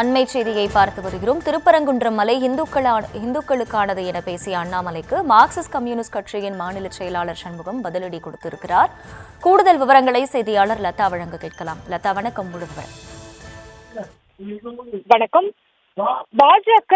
அண்மை செய்தியை பார்த்து வருகிறோம். திருப்பரங்குன்றம் மலை இந்துக்களுக்கானது என பேசிய அண்ணாமலைக்கு மார்க்சிஸ்ட் கம்யூனிஸ்ட் கட்சியின் மாநில செயலாளர் சண்முகம் பதிலடி கொடுத்திருக்கிறார். கூடுதல் விவரங்களை செய்தியாளர் லதா வழங்க கேட்கலாம். லதா, வணக்கம். வணக்கம். பாஜக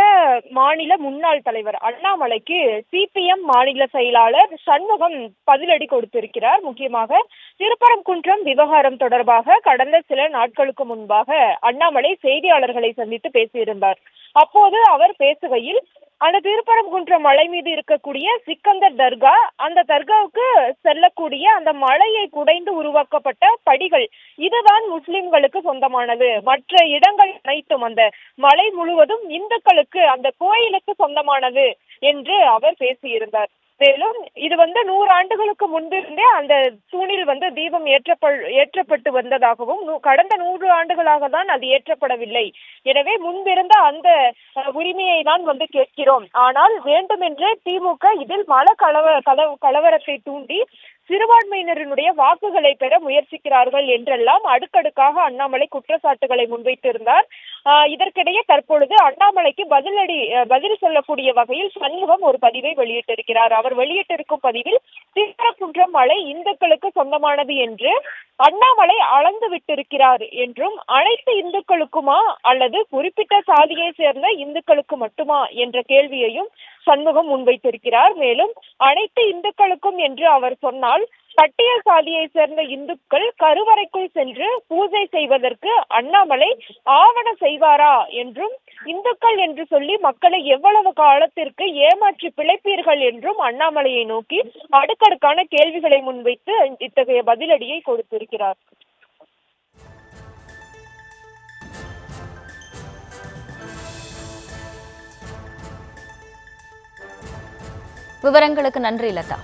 மாநில முன்னாள் தலைவர் அண்ணாமலைக்கு சிபிஎம் மாநில செயலாளர் சண்முகம் பதிலடி கொடுத்திருக்கிறார். முக்கியமாக திருப்பரங்குன்றம் விவகாரம் தொடர்பாக கடந்த சில நாட்களுக்கு முன்பாக அண்ணாமலை செய்தியாளர்களை சந்தித்து பேசியிருந்தார். அப்போது அவர் பேசுகையில், அந்த திருப்பரங்குன்றம் மலை மீது இருக்கக்கூடிய சிக்கந்தர் தர்கா, அந்த தர்காவுக்கு செல்லக்கூடிய அந்த மலையை குடைந்து உருவாக்கப்பட்ட படிகள், இதுதான் முஸ்லிம்களுக்கு சொந்தமானது. மற்ற இடங்கள் அனைத்தும், அந்த மலை முழுவதும் இந்துக்களுக்கு, அந்த கோயிலுக்கு சொந்தமானது என்று அவர் பேசியிருந்தார். மேலும் இது 100 ஆண்டுகளுக்கு முன்பிருந்தே அந்த தூணில் தீபம் ஏற்றப்பட்டு வந்ததாகவும், கடந்த 100 ஆண்டுகளாக தான் அது ஏற்றப்படவில்லை. எனவே முன்பிருந்த அந்த உரிமையை தான் கேட்கிறோம். ஆனால் வேண்டுமென்றே திமுக இதில் கலவரத்தை தூண்டி சிறுபான்மையினருடைய வாக்குகளை பெற முயற்சிக்கிறார்கள் என்றெல்லாம் அடுக்கடுக்காக அண்ணாமலை குற்றச்சாட்டுகளை முன்வைத்திருந்தார். இதற்கிடையே தற்பொழுது அண்ணாமலைக்கு பதில் சொல்லக்கூடிய வகையில் சண்முகம் ஒரு பதிவை வெளியிட்டிருக்கிறார். அவர் வெளியிட்டிருக்கும் பதிவில், திருப்பரங்குன்றம் மலை இந்துக்களுக்கு சொந்தமானது என்று அண்ணாமலை அளந்து விட்டிருக்கிறார் என்றும், அனைத்து இந்துக்களுக்குமா அல்லது குறிப்பிட்ட சாதியை சேர்ந்த இந்துக்களுக்கு மட்டுமா என்ற கேள்வியையும் சண்முகம் முன்வைத்திருக்கிறார். மேலும் அனைத்து இந்துக்களுக்கும் என்று அவர் சொன்னால், பட்டியல் சாதியை சேர்ந்த இந்துக்கள் கருவறைக்குள் சென்று பூஜை செய்வதற்கு அண்ணாமலை ஆவண செய்வாரா என்றும், இந்துக்கள் என்று சொல்லி மக்களை எவ்வளவு காலத்திற்கு ஏமாற்றி பிழைப்பீர்கள் என்றும் அண்ணாமலையை நோக்கி அடுக்கடுக்கான கேள்விகளை முன்வைத்து இத்தகைய பதிலடியை கொடுத்திருக்கிறார். விவரங்களுக்கு நன்றி லதா.